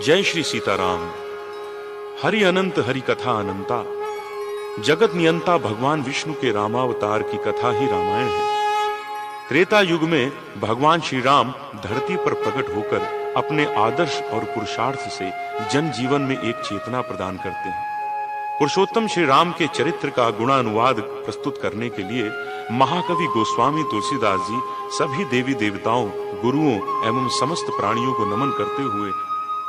जय श्री सीताराम। हरि अनंत हरि कथा अनंता। जगत नियंता भगवान विष्णु के रामावतार की कथा ही रामायण है। त्रेता युग में भगवान श्री राम धरती पर प्रकट होकर अपने आदर्श और पुरुषार्थ से जन जीवन में एक चेतना प्रदान करते हैं। पुरुषोत्तम श्री राम के चरित्र का गुणानुवाद प्रस्तुत करने के लिए महाकवि गोस्वामी तुलसीदास जी सभी देवी देवताओं, गुरुओं एवं समस्त प्राणियों को नमन करते हुए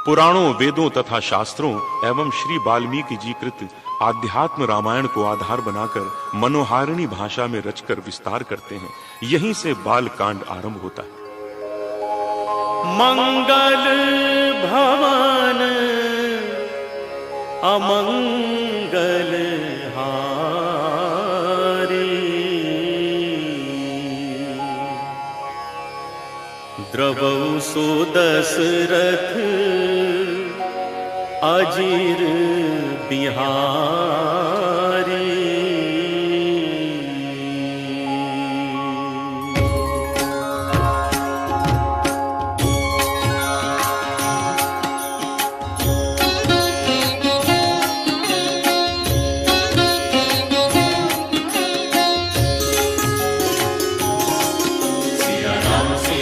पुराणों, वेदों तथा शास्त्रों एवं श्री वाल्मीकि जी कृत आध्यात्म रामायण को आधार बनाकर मनोहारिणी भाषा में रचकर विस्तार करते हैं। यहीं से बाल कांड आरंभ होता है। मंगल भवन अमंगल हारी, द्रवौ सो दशरथ अजीर बिहारी।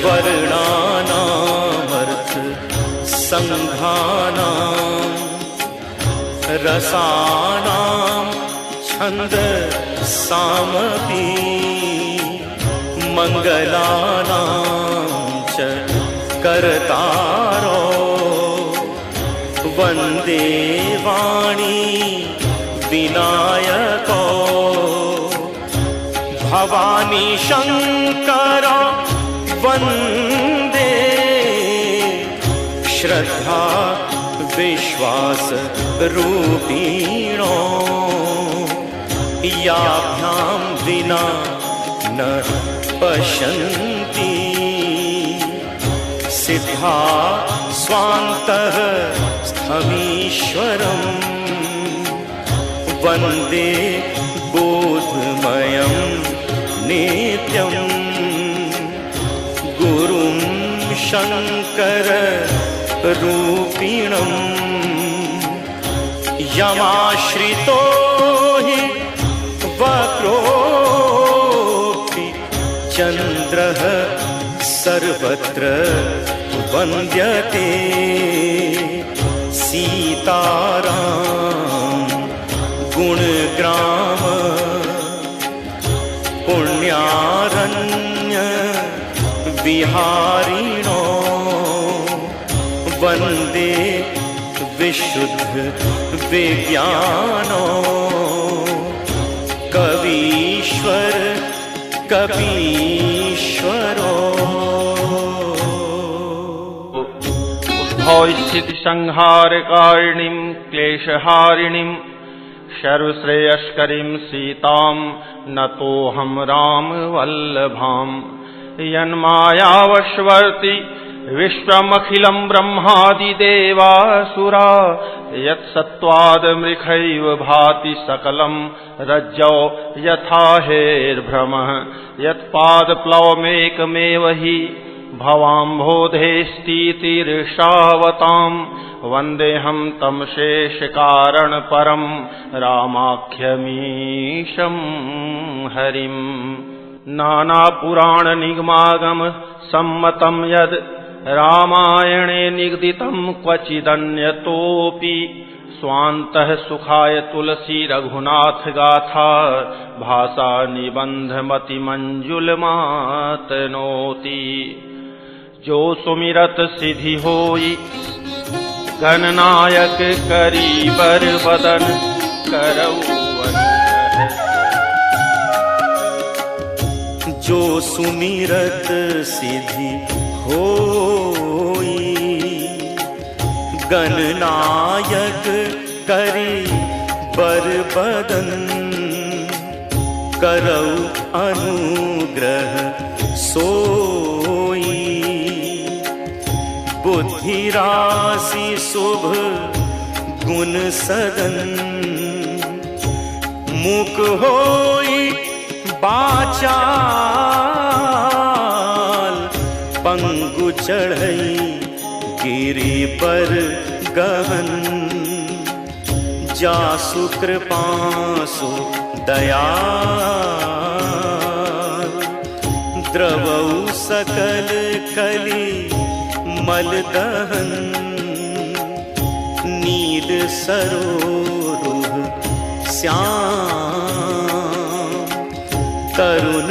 वर्णानामर्थ संघानां रसानां छंद सामपि, मंगलानां च कर्तारो वंदे वाणी विनायको। भवानी शंकर वंदे श्रद्धा विश्वास रूपिणो। याभ्यां विना न पश्यन्ति सिद्धा स्वान्तः स्थमीश्वरम्। वन्दे बोधमयं नित्यम् गुरुं शंकर रूपिणम्। यमाश्रितो हि वक्रोऽपि चन्द्रः सर्वत्र वन्द्यते। सीताराम गुणग्राम पुण्यारण्य विहारिणो। वन्दे विशुद्ध विज्ञानो। कवीश्वर कपीश्वरो। उद्भवस्थिति संहारकारिणीं क्लेशहारिणीं सर्वश्रेयस्करीं सीतां नतोऽहं रामवल्लभाम्। यन्मायावशवर्ति विश्वमखिलं ब्रह्मादिदेवासुरा। यत्सत्त्वादमृखैव भाति सकलं रज्जौ यथा हेर्भ्रमः। यत्पादप्लवमेकमेव हि भवाम्भोधेस्तीतिर्षावताम्। वन्देऽहं तं शेषकारणपरं रामाख्यमीशं हरिम्। नानापुराणनिगमागम सम्मतं यद् रामायणे निगदितं क्वचिदन्यतोऽपि। स्वान्तः सुखाय तुलसी रघुनाथ गाथा भाषा निबंधमतिमंजुलमातनोति। जो सुमिरत सिद्धि होई गणनायक करीबर बदन करऊ। जो सुमिरत सिद्धि होई गणनायक करी बरबदन। करऊ अनुग्रह सोई बुद्धि राशि शुभ गुण सदन। मुख होई बाचाल पंगु चढ़ई गिरी पर गहन, जासु कृपासु दया, द्रवौ सकल कली मल दहन, नील सरोरुह श्याम, तरुण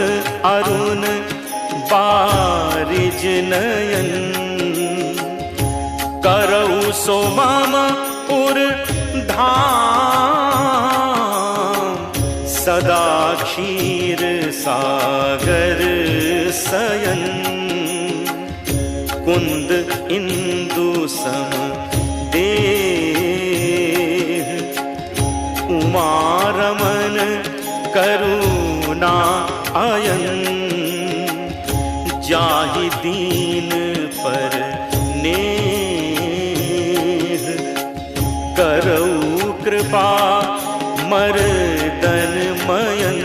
अरुण बारिज नयन, करऊ सो मम उर धाम, सदा क्षीर सागर सयन, कुंद इंदु सम देह, उमा रमन करुणा अयन, जाहि दीन पर नेह, करऊ कृपा मर्दन मयन,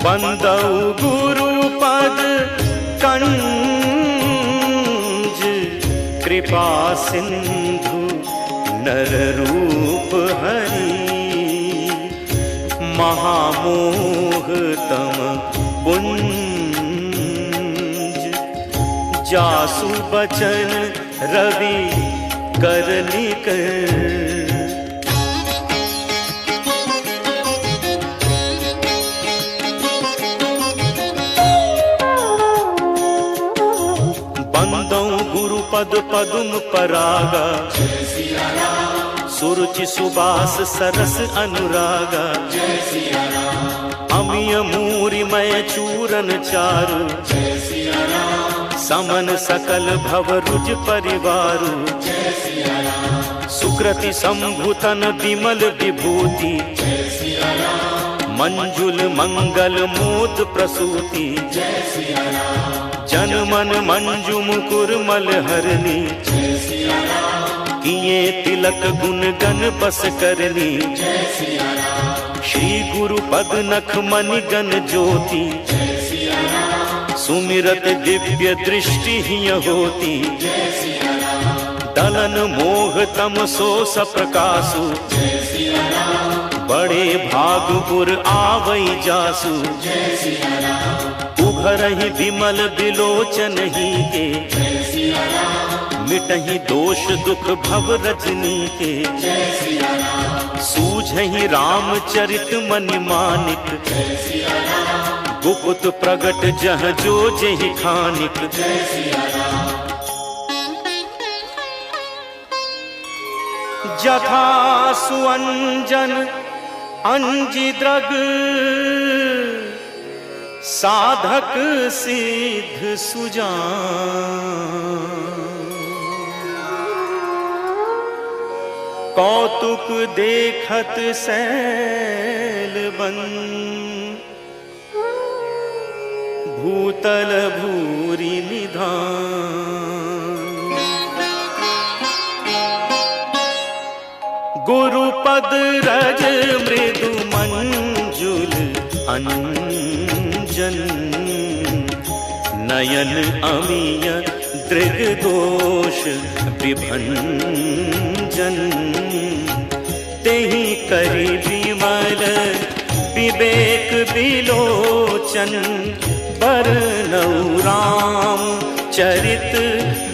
बंदऊ गुरु पद कंज, कृपा सिंधु नर रूप हरि, महामोह तम पुंज, जासु बचन रवि कर निकर, पद पदुम परागा, सुरुचि सुबास सरस अनुरागा, अमिय मूरि मय चूरन चारु, समन सकल भव रुज परिवारु, सुकृति संभुतन विमल विभूति, मंजुल मंगल मोद प्रसूति, जन मन मंजु मुकुर मल हरनी, किए तिलक गुण गण बस करनी, श्री गुरु पद नख मनि गण ज्योति, सुमिरत दिव्य दृष्टि ही होती, दलन मोह तम सो सप्रकाशु, बड़े भाग पुर आवई जासु, उभरहि विमल बिलोचन ही के, मिटहि दोष दुख भव रजनी के, सूझहि रामचरित मनि मानिक, गुप्त प्रगट जह जो जेहि खानिक, जथा सुअंजन अंजि द्रग, साधक सिद्ध सुजान, कौतुक देखत सैल बन, भूतल भूरि निधान, गुरुपद रज मृदु मंजुल अंजन, नयन अमीय दृग दोष विभंजन, तेहि करि विमल विवेक विलोचन, बरनऊ राम चरित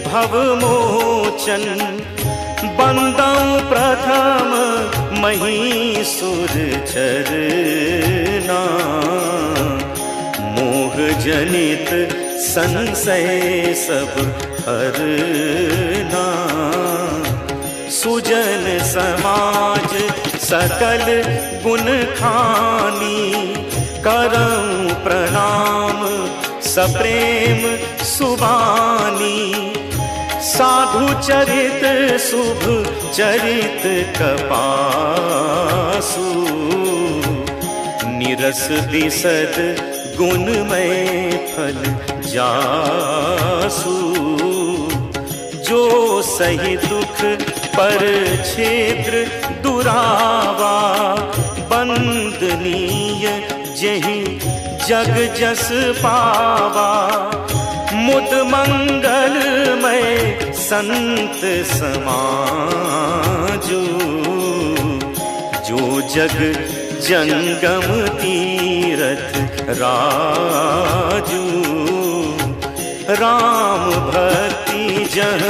भव मोचन, बंदऊ प्रथम महीसुर चरना, मोह जनित संशय सब हरना, सुजन समाज सकल गुण खानी, करऊं प्रणाम सप्रेम सुबानी, साधु चरित शुभ चरित कपासु, निरस दिसद गुणमय फल जासु, जो सही दुख पर क्षेत्र दुरावा, बंदनीय जेहि जग जस पावा, मुद मंगलमय संत समाजो, जो जग जंगम तीरथ राजू। राम भक्ति जह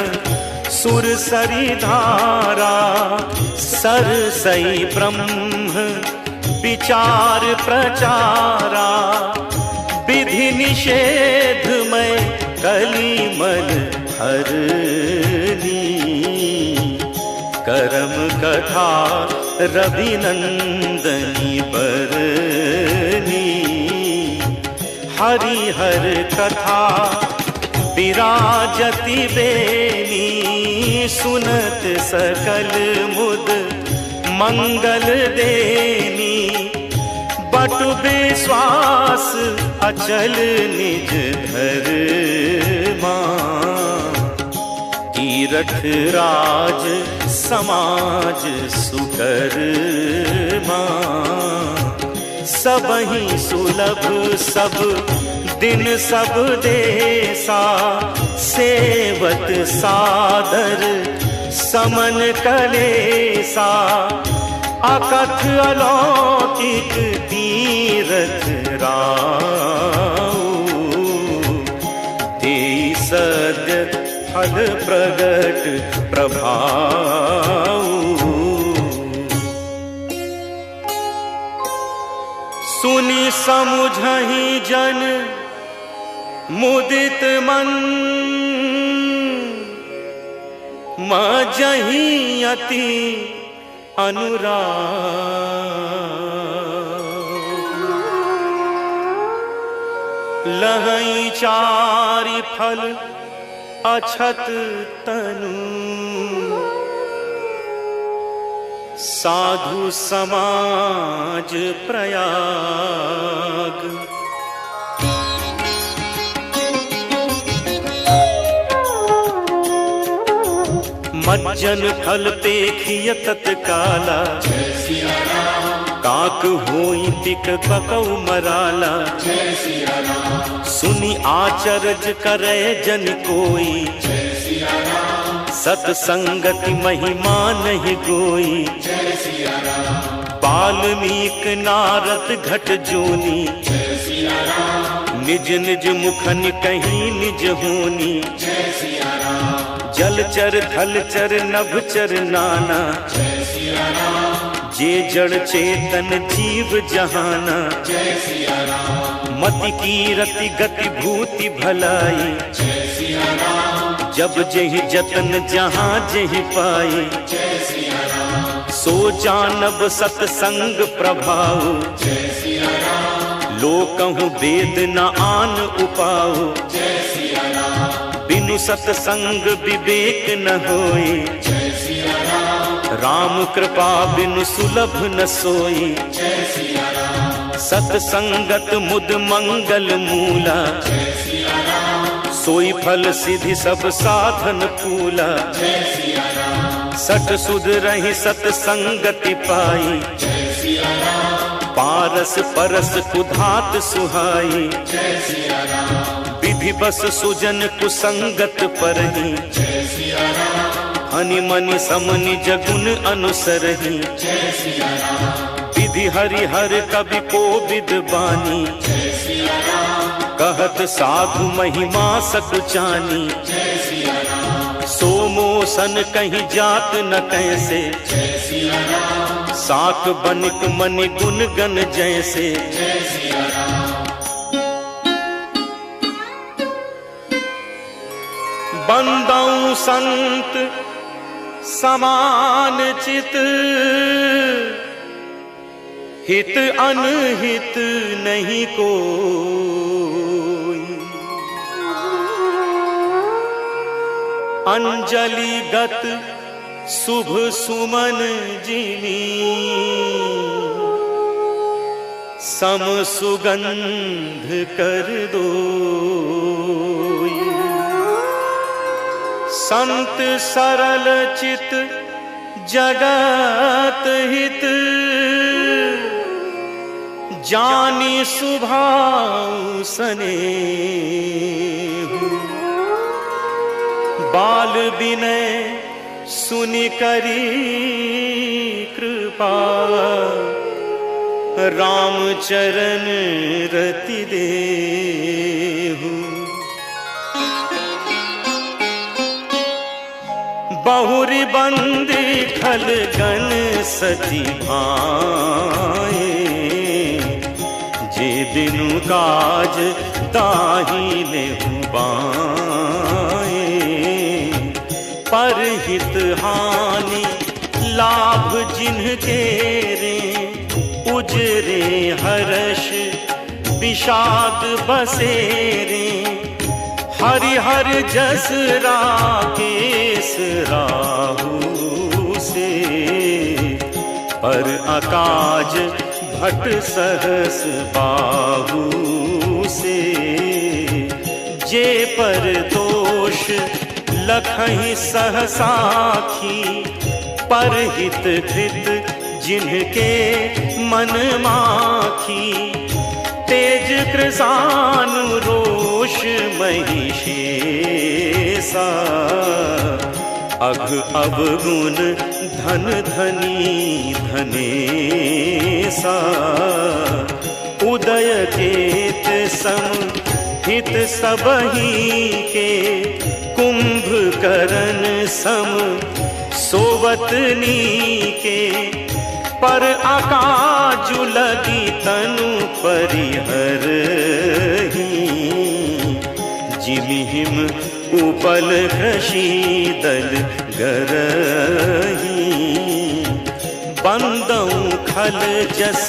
सुर सरी धारा, सरसई ब्रह्म विचार प्रचारा। विधि निषेध में कलिमल हरनी, करम कथा रविनंदनी बरनी। हरिहर कथा विराजति बेनी, सुनत सकल मुद मंगल देनी। बटु विश्वास अचल निज धर्मा, तीरथ राज समाज सुकर्मा। सबहि सुलभ सब दिन सब देसा, सेवत सादर समन कलेसा। अकथ अलौकिक तीरथ राऊ, देई सद्य फल प्रगट प्रभाऊ। सुनि समुझहि जन मुदित मन, मजहि अति अनुराग। लहई चारि फल अछत तनु, साधु समाज प्रयाग। मज्जन फल पेखिय तत्काला, काक होई पिक ककौ मराला। सुनि आचरज करे जन कोई, सतसंगति महिमा नहीं गोई। वाल्मीक नारद घट जोनी, निज निज मुखन कहीं निज होनी। जलचर थलचर नभचर नाना, जे जड़ चेतन जीव जहाना। मति की रति गति भूति भलाई, जब जहि जतन जहाँ जहि पाए। सो जानब सतसंग प्रभाव, लोकहु वेद न आन उपाओ। बिनु सतसंग विवेक न होई, राम कृपा बिनु सुलभ न सोई। सतसंगत मुद मंगल मूला, सोई फल सिद्धि सब साधन फूला। सठ सुध रही सतसंगति पाई, पारस परस कुधात सुहाई। विधि बस सुजन कुसंगत परही, हनि मनि समनि जगुन अनुसरही। विधि हरि हर कवि को विद बानी, कहत साधु महिमा सकुचानी। सो मोसन कहीं जात न कैसे, साक बनिक मनि गुण गण जैसे। बंदौ संत समान चित, हित अनहित नहीं कोई। अंजलि गत शुभ सुमन जिनी, सम सुगंध कर दो। संत सरल चित जगत हित, जानी सुभाव सनेहु। बाल विनय सुनि करी कृपा, राम चरण रति देहु। बहुरी बंदी खलगन सती भाए, जे बिनु काज ताहि नेहु बाए। परहित हानि लाभ जिनके रे, उजरे हर्ष विषाद बसेरे। हरिहर जस राकेश राहु से, पर अकाज भट सहस बाहु से। जे पर दोष लखहि सहसाखी, परहित कृत जिनके मन माखी। तेज कृसानु रोष महिषेसा, अघ अवगुण धन धनी धनेसा। उदय केत सम हित सबही के, कुंभकर्ण सम सोवतनी के। पर आकाजु लगी तनु परिहरहि, जिमिहिम उपल कृषि दल गरहि। बंदऊ खल जस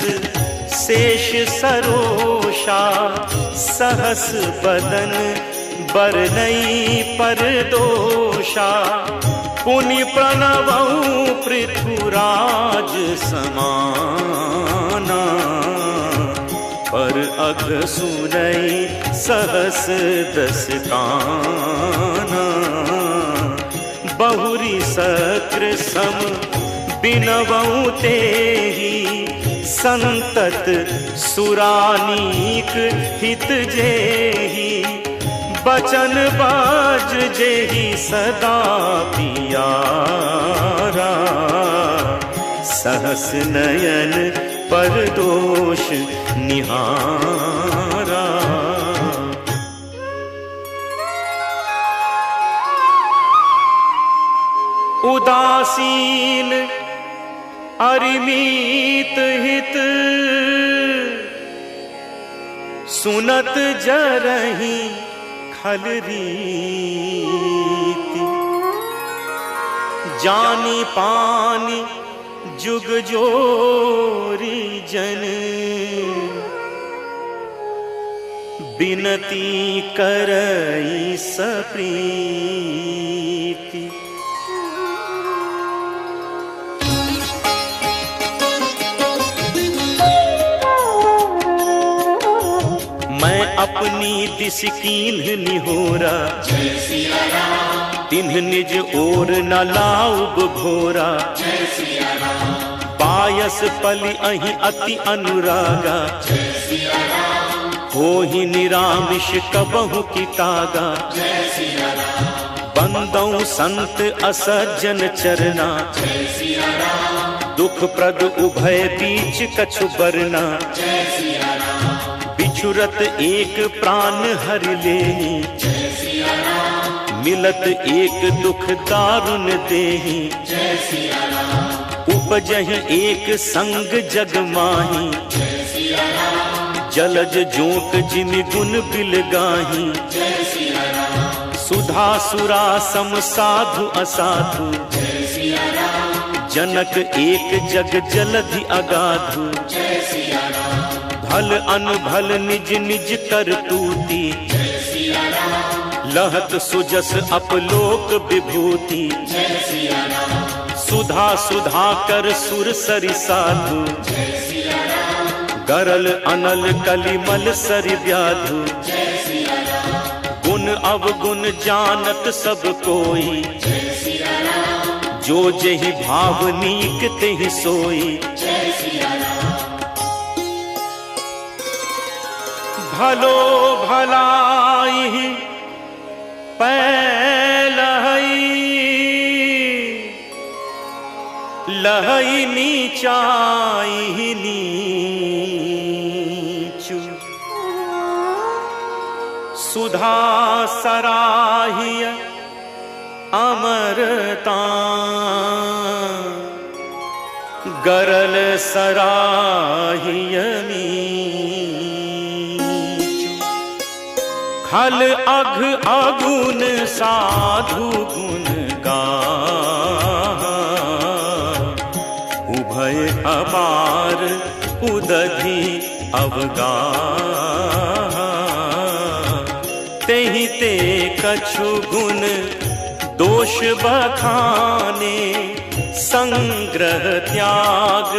शेष सरोषा, सहस बदन बरनई पर दोषा। पुनि प्रणवऊ पृथुराज समाना, पर अघ सुनई सहस दस काना। बहुरी सक्र सम बिनवऊ तेहि, संतत सुरानीक हित जेहि। बचन बाज जेहि सदा पियारा, सहस नयन पर दोष निहारा। उदासीन अरिमीत हित, सुनत जरहि खल रीति। जानी पानी जुग जोरी जन, बिनती करई सप्रीति। मैं अपनी दिस कीन्ह निहोरा, तिन्ह निज ओर न लाउब घोरा। पायस पलि अहि अति अनुरागा, होहि निरामिष कबहु कितागा। बंदौ संत असज्जन चरना, दुख प्रद उभय बीच कछु बरना। बिछुरत एक प्राण हरि लेहि, मिलत एक दुख दारुण देहि। उपजहि एक संग जग माही, जलज जोक जिमि गुण बिल गाही। सुधा सुरा सम साधु असाधु, जनक एक जग जलधि अगाधु। भल अनभल निज निज करतूति, लहत सुजस अपलोक विभूति। सुधा सुधा कर सुर सरि साधु, गरल अनल कलिमल सरि व्याधु। गुण अवगुण जानत सब कोई, जो जेहि भावनीक तेहि सोई। भलो भलाई पैलहि, लहई नीचाई नीचू सुधा सराहिय अमरता गरल सराहिय नीचू खल अघ अगुन साधु गुण गा उभय अपार उदधि अवगा तेहि ते कछु गुण दोष बखाने संग्रह त्याग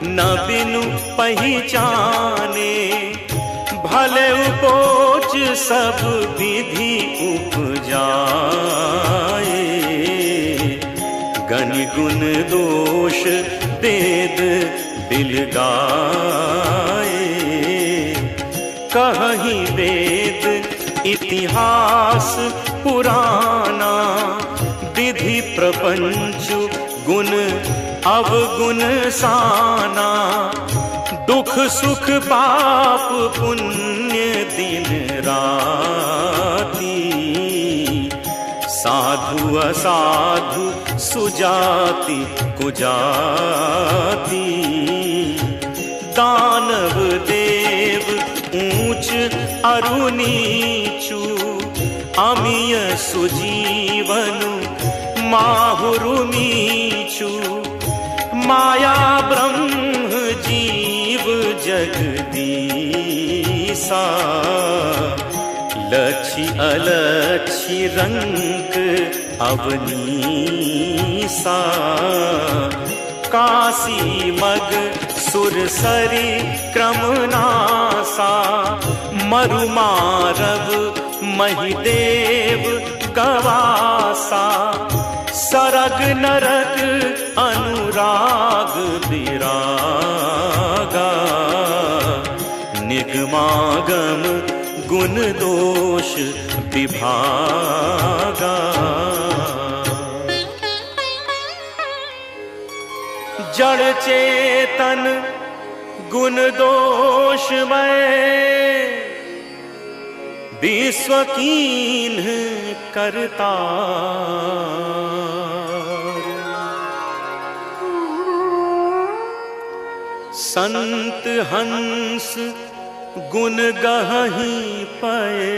न बिनु पहिचाने भले उपोच सब विधि उपजाए गनि गुण दोष वेद बिलगाए कहीं वेद इतिहास पुराना विधि प्रपंच गुण अवगुण साना दुख सुख पाप पुण्य दिन राती साधु असाधु सुजाति कुजाति दानव देव ऊंच अरु नीचू अमिय सुजीवनु माहुरु मीचू माया ब्रह्म जीव जगदीसा लक्षी अलक्षी रंग अवनीसा काशी मग सुरसरी क्रमनासा मरुमारव महिदेव गवासा सरग नरक अनुराग विरागा निगमागम गुण दोष विभागा जड़ चेतन गुण दोषमय विश्व कीन करता संत हंस गुण गहि पए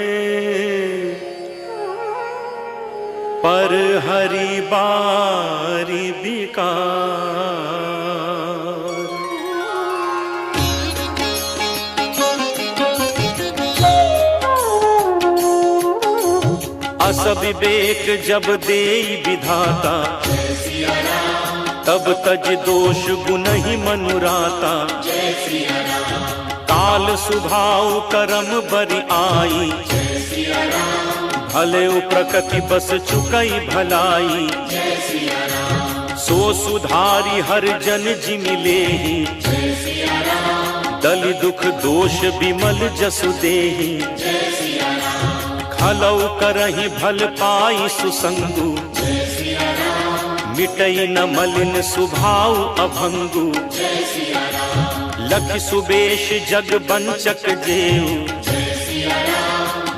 पर हरि बारी विकार अस विवेक जब देई विधाता तब तज दोष गुण ही मनुराता काल सुभाव करम बरि आई भले प्रकृति बस चुकई भलाई सो सुधारी हर जन जिमिले दलि दुख दोष बिमल जसु देहि खलौ करहि भल पाई सुसंगु मिटई न मलिन सुभाव अभंगु लख सुबेश जग बंचक जेऊ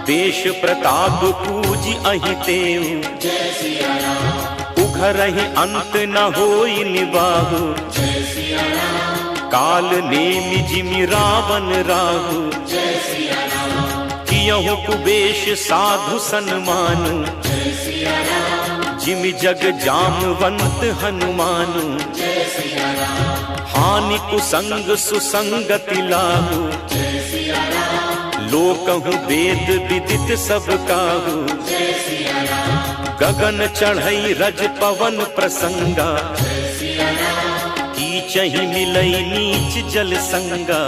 देश प्रताप पूजी अहि तेऊ उघरहि अंत न होई निबाहु काल नेमि जिमि रावण राहु कियहु कुबेश साधु सन्मान जिमि जग जामवंत हनुमान हानि कुसंग सुसंगति लाहु लोकहु वेद विदित सब काहू गगन चढ़ई रज पवन प्रसंगा कीचहि मिलई नीच जल संगा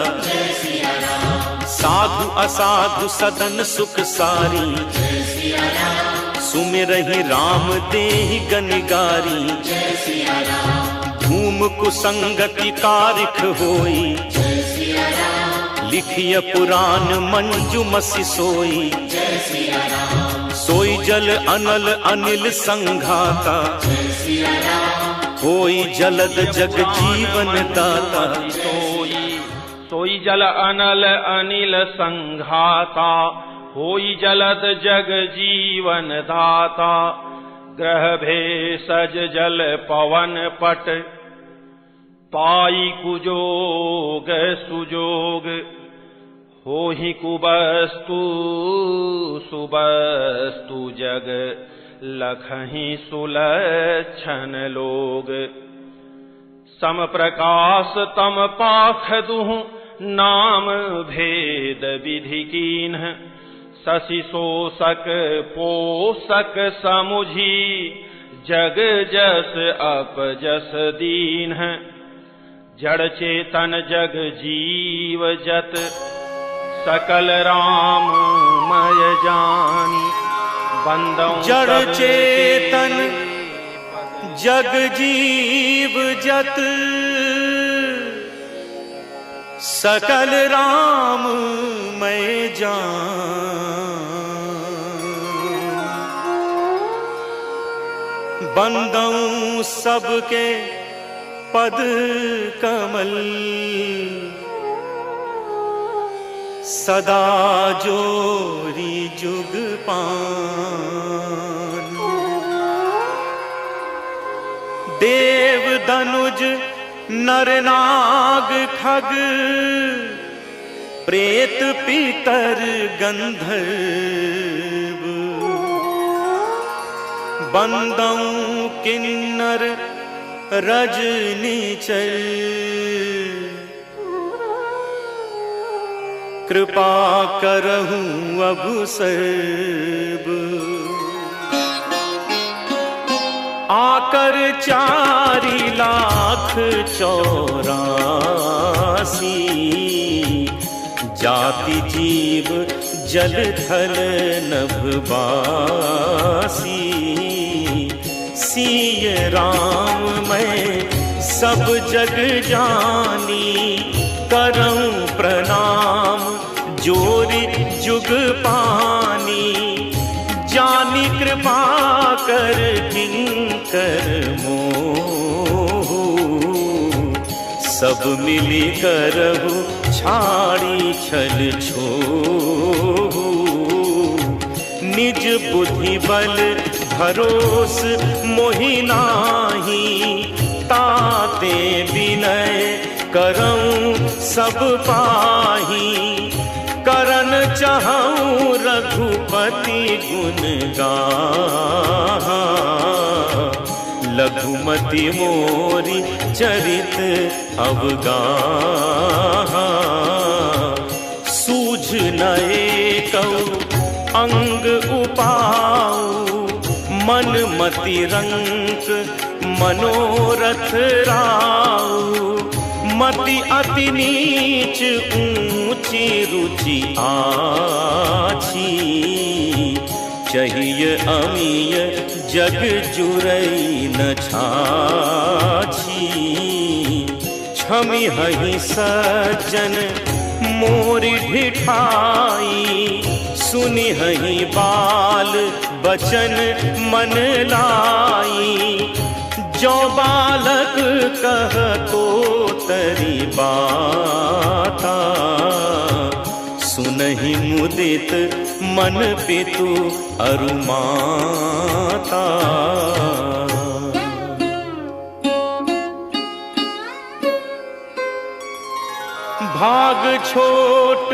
साधु असाधु सदन सुख सारी सुमिरहि राम देहि गनिगारी धूम कुसंगति कारिख होई लिखिय पुराण मंजू मसी सोई सोई जल अनल अनिल संघाता होई जलद जग जीवन दाता। सोई जल अनल अनिल संघाता, होई जलद जग जीवन दाता। ग्रह भेषज जल पवन पट, पाई कुजोग सुजोग। होहि कुबस्तु सुबस्तु जग, लखहि सुलक्षण लोग। सम प्रकाश तम पाख दुहु, नाम भेद विधि कीन्ह। शशि शोषक पोषक समुझी, जग जस अपजस दीन्ह। जड़ चेतन जग जीव जत, सकल राममय जानी। बंदों जड़ चेतन जग जीव जत, सकल राम मैं जान। बंदों सबके पद कमल, सदा जोरी जुग पान। देव धनुज नर नाग खग, प्रेत पितर गंधर्व। बंदों किन्नर रजनीचर, कृपा करहूं अभु सर्ब। आकर 4,84,000 जाति जीव जल थल नभवासी। सिय राम मैं सब जग जानी, करऊं प्रणाम जोरी जुग पानी। जानी कृपा कर किंकर मोह, सब मिली करहु छाड़ी छल छोह। निज बुद्धि बल भरोस मोहि नाही, ताते विनय करऊं सब पाही। करन चाहूं रघुपति गुण गाहा, लघुमति मोरी चरित अवगाहा। सूझ न एकौ अंग उपाऊ, मन मति रंक मनोरथ राऊ। मति अति नीच ऊंची रुचि आछी, चाहिए अमीय जग जुरई न छाछी। छमि हहि सज्जन मोरि ढिठाई, सुनि हहि बाल बचन मन लाई। जो बालक कह तो तरी बाता, सुनहि मुदित मन पितु अरु माता। भाग छोट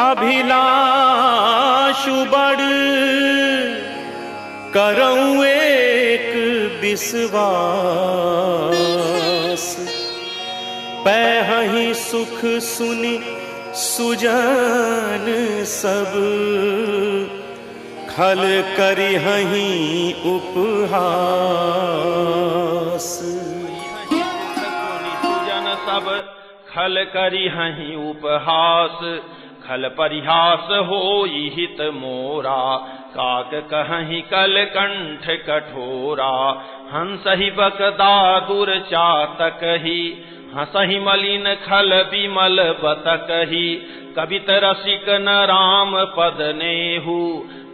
अभिलाषु बड़, करऊं एक विश्वास। पैहि सुख सुनि सुजन सब, खल करिहहि उपहास। सुजन सब खल करिहहि उपहास। खल परिहास होई हित मोरा, काक कहहि कल कंठ कठोरा। हंसहि बकदा दुर चातकहि, हंसहि मलिन खल विमल बतकहि। कवित रसिक न राम पद नेहु,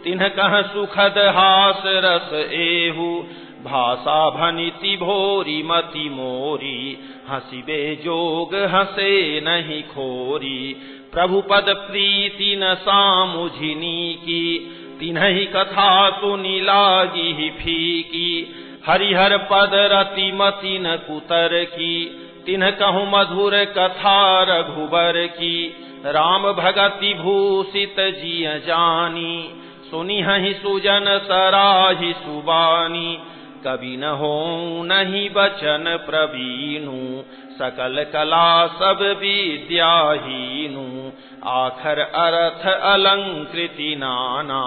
तिन्ह कह सुखद हास रस एहु। भाषा भनिति भोरी मति मोरी, हंसिबे जोग हंसे नहीं खोरी। प्रभु पद प्रीति न सामुझिनी की, तिन्हि कथा सुनि लागी ही फीकी। हरिहर पद रति मति न कुतर की, तिन्ह कहूँ मधुर कथा रघुबर की। राम भगति भूषित जिय जानी, सुनिहि सुजन सराहि सुबानी। कवि न हो नहीं बचन प्रवीणु, सकल कला सब विद्याहीनु। आखर अर्थ अलंकृति नाना,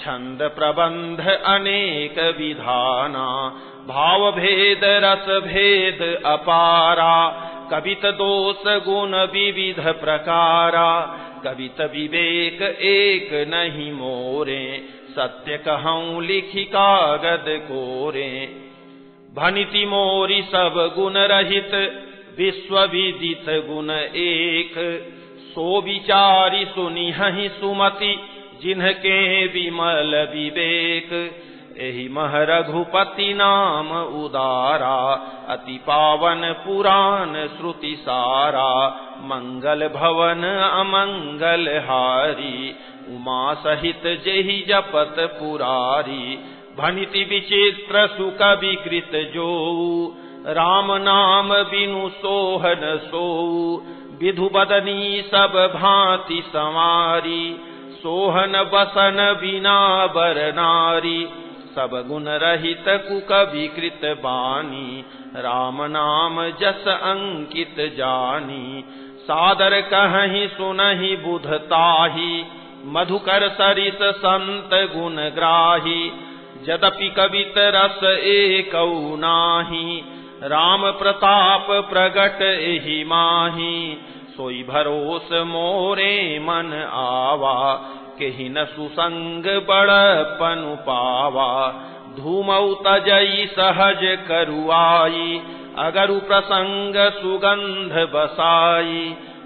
छंद प्रबंध अनेक विधाना। भाव भेद रस भेद अपारा, कवित दोष गुण विविध प्रकारा। कवित विवेक एक नहीं मोरे, सत्य कहूँ लिखि कागद कोरे। भनिति मोरी सब गुण रहित, विश्व विदित गुण एक। सो विचारी सुनिहि सुमति, जिनके विमल विवेक। एहि मह रघुपति नाम उदारा, अति पावन पुराण श्रुति सारा। मंगल भवन अमंगल हारी, उमा सहित जेहि जपत पुरारी। भनिति विचित्र सुख विकृत जो, राम नाम बिनु सोहन सोऊ। विधु बदनी सब भांति संवारी, सोहन बसन बिना बर नारी। सब गुण रहित कुक विकृत बानी, राम नाम जस अंकित जानी। सादर कहहि सुनहि बुधताही, मधुकर सरिस संत गुण ग्राही। यद्यपि कवित रस एकौ नाही, राम प्रताप प्रगट एहि माही। सोई भरोस मोरे मन आवा, केहि न सुसंग बड़पनु पावा। धूमौ तजई सहज करुआई, अगरु प्रसंग सुगंध बसाई।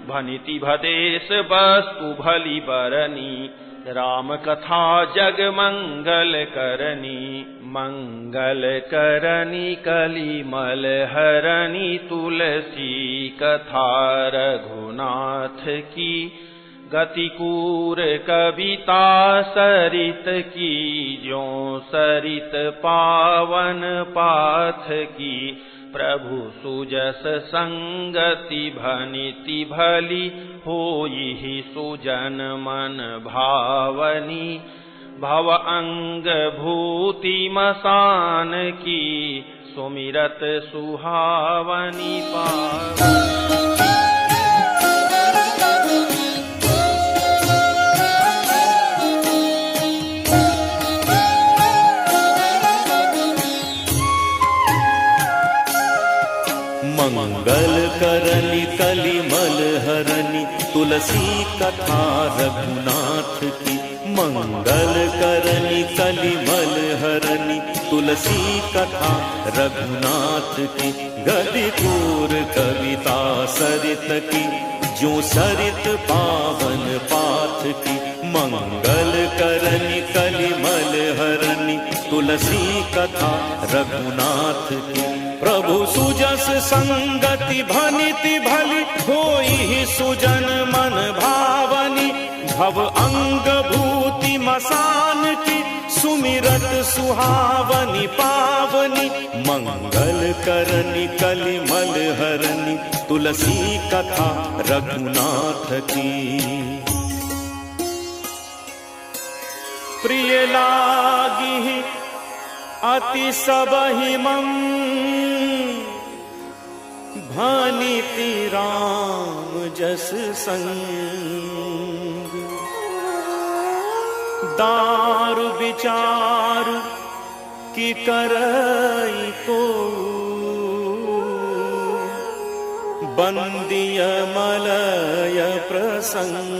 भनिति भदेश वस्तु भली बरनी, राम कथा जग मंगल करनी। मंगल करनी कलिमल हरनी, तुलसी कथा रघुनाथ की। गतिकूर कविता सरित की, ज्यों सरित पावन पाथ की। प्रभु सुजस संगति भनिति भली, होई सुजन मन भावनी। भव अंग भूति मसान की, सुमिरत सुहावनी पावनी। मंगल करनी कलिमल हरनी, तुलसी कथा रघुनाथ की। मंगल करनी कलिमल हरनी, तुलसी कथा रघुनाथ की। गदिकूर कविता सरित की, जो सरित पावन पाथ की। मंगल करनी कलिमल हरनी, तुलसी कथा रघुनाथ की। प्रभु सुजस संगति भनिति भली, होई सुजन मन भावनी। भव अंग भूति मसान की, सुमिरत सुहावनी पावनी। मंगल करनी कलिमल हरनी, तुलसी कथा रघुनाथ की। प्रिय लागी अति सबहि मम, भनिति राम जस संग। दारु विचार की करई को, बंदिय मलय प्रसंग।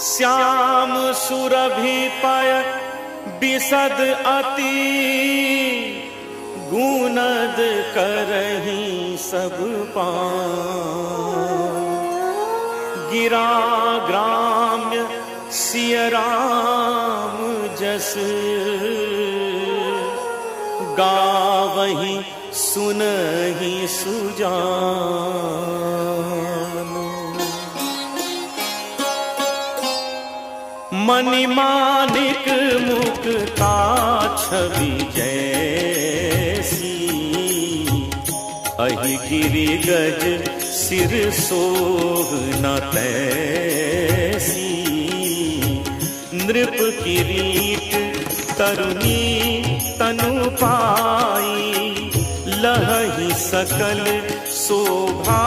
श्याम सुरभि पय बिसद अति, गुनद करहि सब पाँ। गिरा ग्राम्य सिय राम जस गावहि सुनहि सुजान। मणिमाणिक मुक्ता छवि जैसी, अहि गिरि गज सिर सोहना तैसी। नृप किरीट तरुणी तनु पाई, लहहि सकल शोभा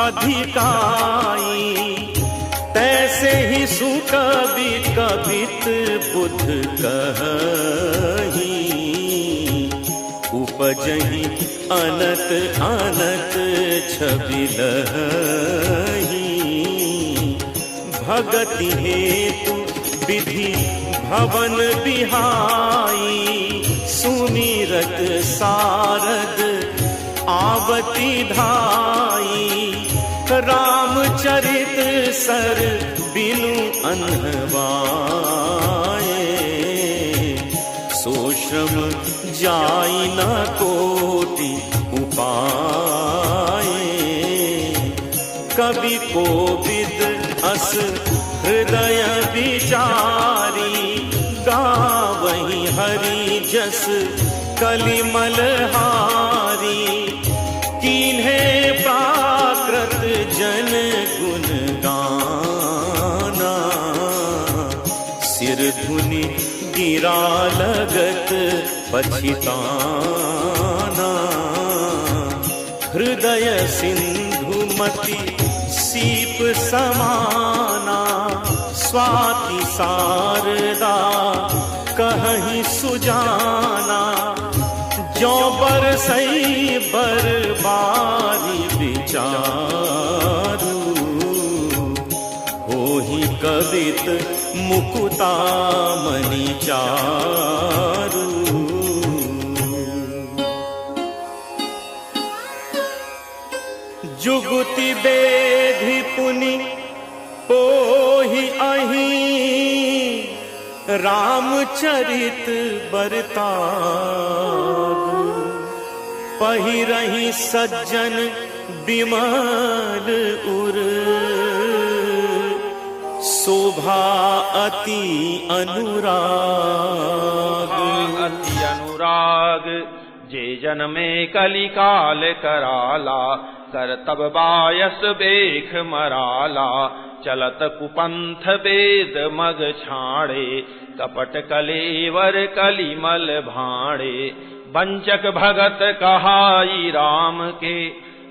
अधिकाई। तैसे ही सुकवि कवित बुध कहि, उपजहि अनत अनत छवि लहहि। भगति हेतु विधि भवन बिहाई, सुमिरत सारद आवती धाई। रामचरित सर बिनु अनहवाए, सो श्रम जाई न कोटि उपाये। कवि कोविद अस हृदय विचारी, गावहि हरि जस कलिमल हारी। कीन्हे प्राकृत जन गुण गाना, सिर धुनि गिरा लगत पछिताना। हृदय सिंधु मति सीप समाना, स्वाति शारदा कहीं सुजाना। जो बरसई बरबारी विचारू, होहि कवित मुकुता मणि चारू। जुगुति बेधि पुनि पोहि अहि, रामचरित बरतागु। पहिरहि सज्जन बिमल उर, शोभा अति अनुराग। अति अनुराग जे जन्मे कलिकाल कराला, करतब बायस बेख मराला। चलत कुपंथ वेद मग छाड़े, कपट कलेवर कलिमल भाड़े। वंचक भगत कहाई राम के,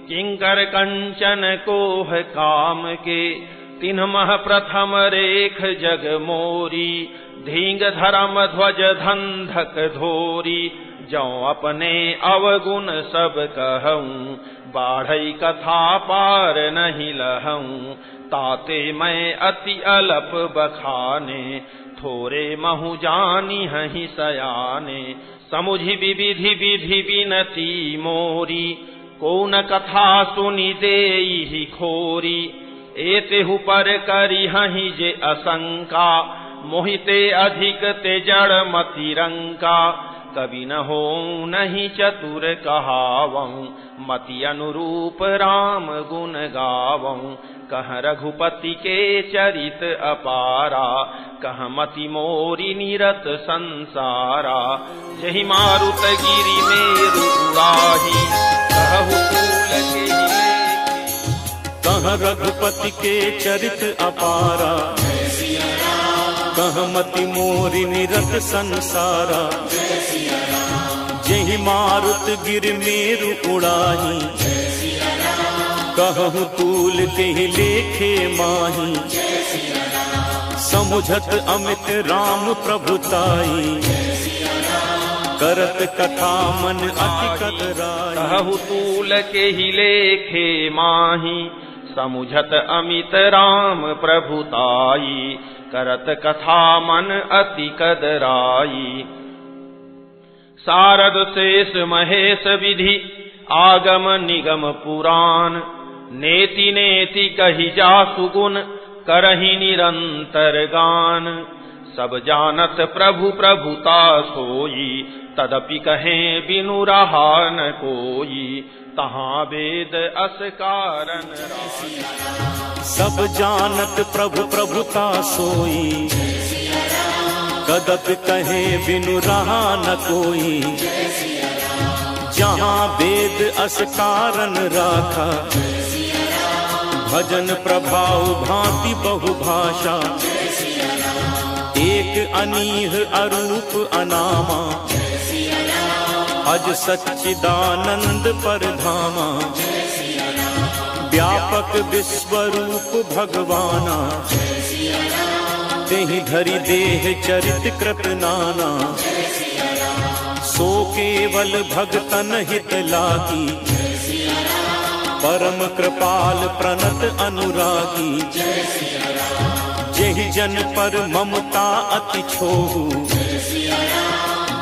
किंकर कंचन कोह काम के। तिन्ह प्रथम रेख जग मोरी, धींग धर्म ध्वज धंधक धोरी। जौ अपने अवगुण सब कहूँ, बाढ़ई कथा पार नहीं लहूँ। ताते मैं अति अलप बखाने, थोरे महु जानी हहि सयाने। समुझि विविधि विधि विनती मोरी, कौन कथा सुनि देहि खोरी। एतेहु पर करी हहि जे असंका, मोहिते अधिक ते जड़ मति रंका। कवि न हो नहीं चतुर कहावऊँ, मति अनुरूप राम गुण गावऊँ। कह रघुपति के चरित अपारा, कह मति मोरी निरत संसारा। जहि मारुत गिरि मेरु उड़ाही, कहु फूल के हिले। कह रघुपति के चरित अपारा, कह मति मोरी निरत संसारा। जहि मारुत गिर मेरु उड़ाही, कहु तूल के लेखे माही। समुझत अमित राम प्रभुताई, करत कथा मन अति कदराई। कहु तूल के लेखे माही, समुझत अमित राम प्रभुताई। करत कथा मन अति कदराई। सारद शेष महेश विधि, आगम निगम पुराण। नेति नेति कहि जासु गुण, करहि निरंतर गान। सब जानत प्रभु प्रभुता सोई, तदपि कहें बिनु रहा न कोई, तहाँ वेद अस कारण राई। सब जानत प्रभु प्रभुता सोई, कदपि कहे बिनु रहा न कोई, जहाँ वेद अस कारण राखा, भजन प्रभाव भांति बहुभाषा, एक अनीह अरूप अनामा, अज सच्चिदानंद परधामा, व्यापक विश्वरूप भगवाना, तेहि धरि देह चरित कृत नाना, सो केवल भगतन हित लागी, परम कृपाल प्रणत अनुरागी, जेहि जन पर ममता अति छोहु,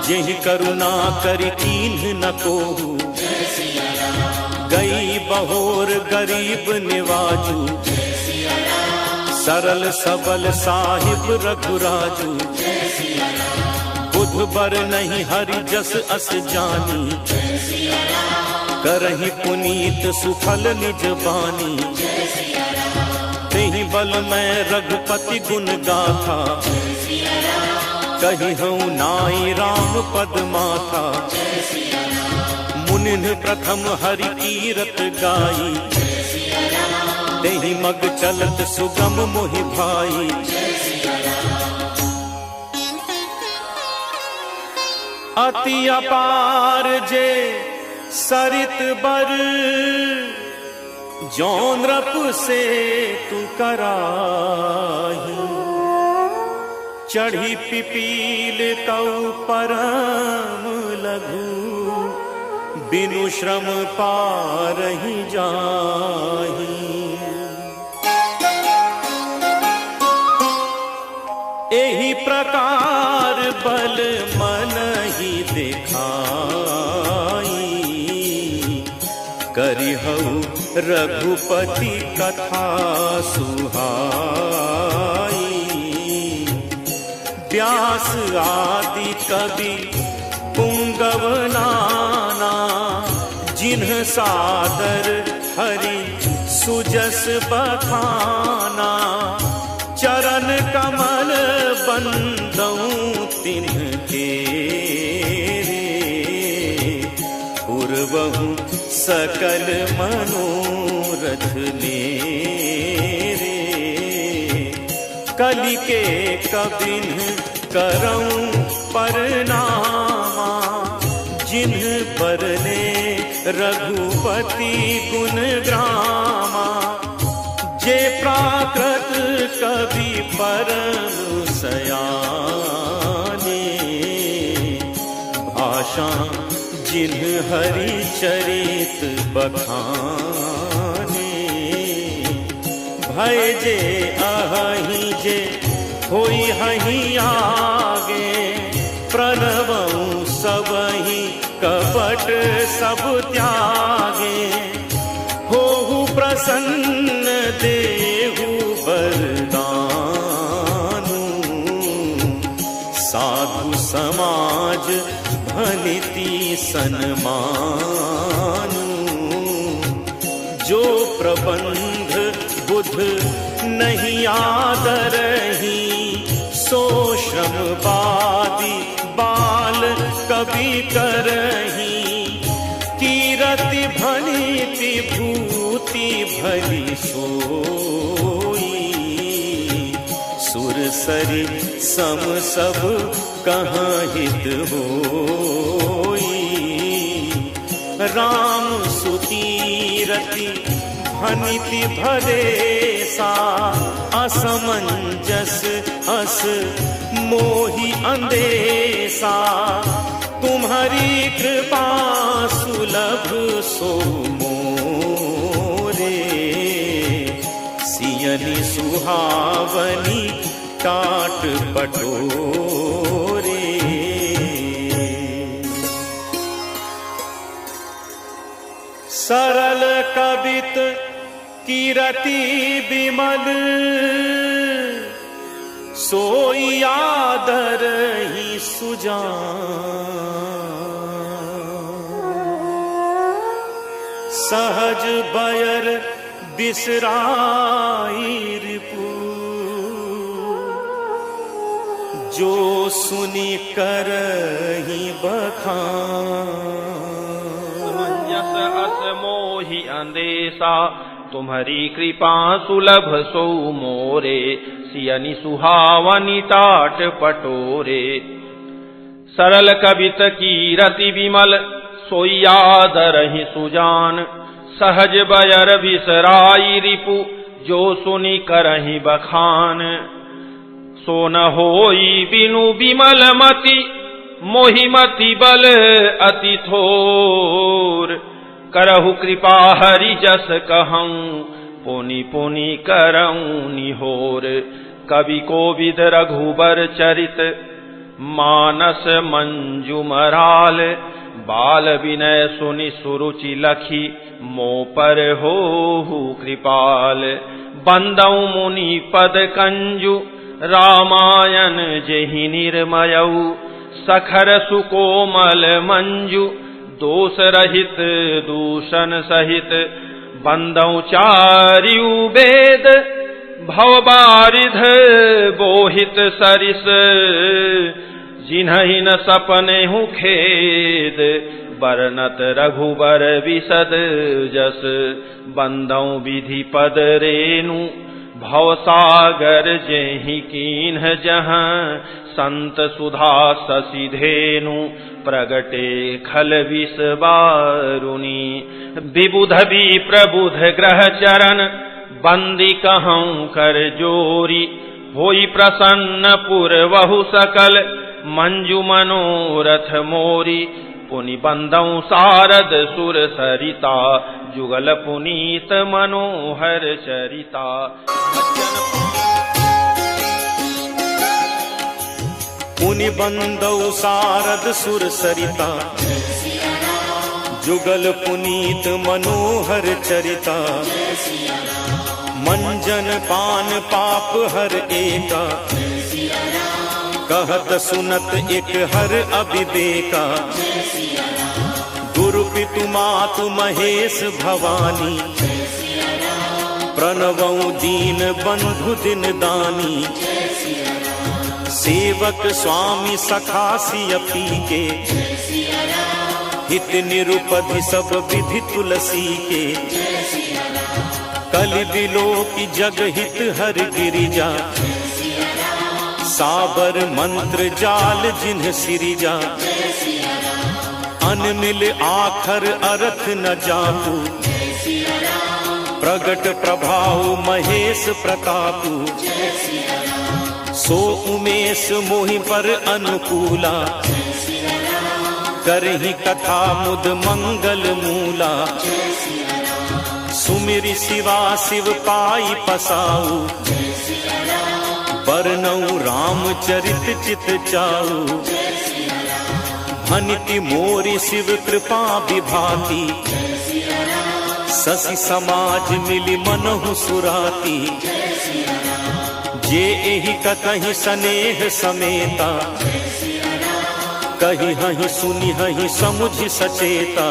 जेहि करुणा करि कीन्ह न कोहु, गई बहोर गरीब निवाजू, सरल सबल साहिब रघुराजू, बुध बर नहीं हरि जस अस जानी, करहि पुनीत सुफल निज बानी, तेहि बल मैं रघुपति गुण गाथा, कहि हूँ नाई राम पद माथा, मुनिन प्रथम हरि कीरत गाई, तेहि मग चलत सुगम मोहि भाई, अति अपार जे सरित बर, जौन रप से तू कराही, चढ़ी पिपील कऊ परम लघु, बिनु श्रम पारहि जाही। एहि प्रकार बल मन ही दिखाई, करिहउ रघुपति कथा सुहाई, व्यास आदि कवि पुंगव नाना, जिन्ह सादर हरि सुजस बखाना, चरण कमल बंदऊं तिन्हके रे, पूर्वहु सकल मनोरथ मेरे, कलि के कबिन्ह करऊं परनामा, जिन्ह बरने रघुपति गुण ग्रामा, जे प्राकृत कवि परम सयाने, भाषा जिन्ह हरि चरित बखाने, भय जे अहि जे होई हहि आगे, प्रणवऊं सबहि कपट सब त्यागे, होहु प्रसन्न देहु वरदानु, साधु समाज भनिति सन्मानु, जो प्रबंध बुध नहीं आदरही, सो श्रम बादी बाल कवि करही, कीरति भनिति भूति भली सोई, सुरसरी सम सब कहाँ हित होई, राम सुतीरति भनिति भदेसा, असमंजस अस मोहि अंदेसा, तुम्हारी कृपा सुलभ सो मोरे, सियनि सुहावनी टाट पटोरे, सरल कवित कीरति विमल, सोई आदर ही सुजान, सहज बयर बिसराई रिपु, जो सुनी करहि बखान। समंजस अस मोहि अंदेशा, तुम्हारी कृपा सुलभ सो मोरे, सियनि सुहावनी टाट पटोरे। सरल कवित की रति विमल, सोई आदर ही सुजान, सहज बयर बिसराई रिपु, जो सुनी करहि बखान। सो न होई बिनु विमल मति, मोहि मति बल अति थोर। करहु कृपा हरि जस कहूँ, पुनि पुनि करऊँ निहोर। कवि कोविद रघुबर चरित, मानस मंजू मराल। बाल विनय सुनि सुरुचि लखी, मो पर होहु कृपाल। बंदऊ मुनि पद कंजु, रामायण जेहि निर्मयऊ। सखर सुकोमल मंजु, दोष रहित दूषण सहित। बंदऊ चारियु वेद, भव बारिध बोहित सरिस। जिन्हि न सपने हूँ खेद, बरनत रघुबर विशद जस। बंदऊ विधि पद रेणु, भवसागर जेहि कीन्ह जहाँ। संत सुधा शशि धेनु, प्रगटे खल विष बारुनी। विबुध विप्रबुध ग्रह चरण, बंदी कहूँ कर जोरी। होई प्रसन्न पुरवहु सकल, मंजू मनोरथ मोरी। पुनि बंदऊ सारद सुर सरिता, जुगल पुनीत मनोहर चरिता। पुनि बंदऊ सारद सुर सरिता, जुगल पुनीत मनोहर चरिता। मंजन पान पाप हर एका, कहत सुनत एक हर अभिदेखा। गुरु पितु मातु महेश भवानी, प्रणवऊ दीन बंधु दिन दानी। सेवक स्वामी सखा सियपी के, हित निरुपधि सब विधि तुलसी के। कलि बिलो की जग हित हर गिरिजा, साबर मंत्र जाल जिन्ह सिरिजा। अनमिल आखर अर्थ न जापू, प्रगट प्रभाव महेश प्रतापू। सो उमेश मोहि पर अनुकूला, करहि कथा मुद मंगल मूला। सुमिरि शिवा शिव पाई पसाऊ, बरनऊ रामचरित चित चाऊ। भनिति मोरी शिव कृपा विभाती, शशि समाज मिली मनहु सुराती। जे एहि कतहि स्नेह समेता, कही हहि सुनि हहि समुझ सचेता।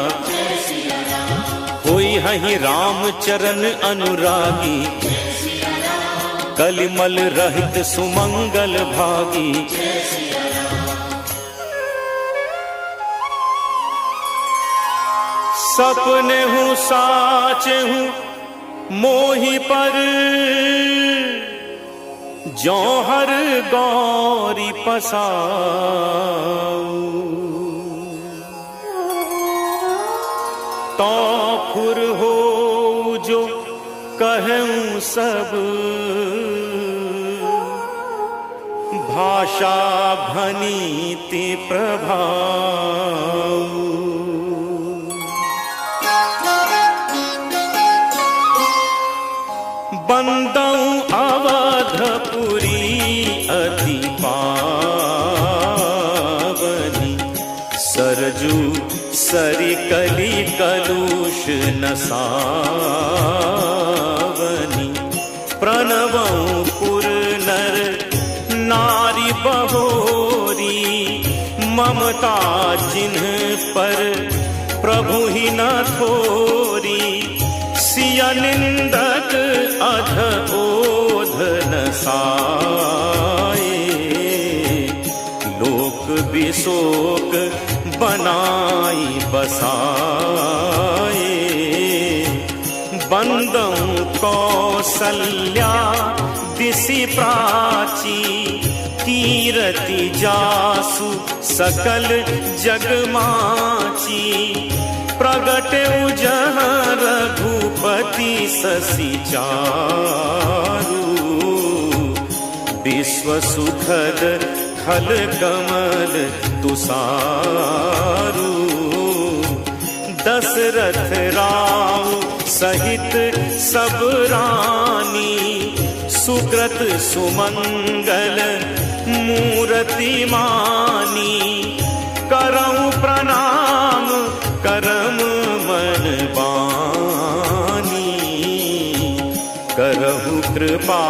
होई हहि राम चरण अनुरागी, कलिमल रहित सुमंगल भागी। सपने हूँ साच हूँ मोहि पर, जौहर गौरी पसाऊ। तो फुर हो जो कहूँ सब, भाषा भनीति प्रभाव। बंदऊ अवधपुरी अति पावनी, सरजू सरि कली कलुष नसावनी। प्रणवऊ पुर नर ममता जिन्ह पर प्रभु ही न थोरी, सिया निंदक अध ओध न साए, लोक विशोक बनाई बसाए। बंदं कौसल्या दिसि प्राची, कीरति जासु सकल जगमाची। प्रगटे जहाँ रघुपति शशि चारु, विश्व सुखद खल कमल तुषारु। दशरथ राव सहित सब रानी, सुकृत सुमंगल मूर्ति मानी। करऊं प्रणाम करम मन बानी, करहु कृपा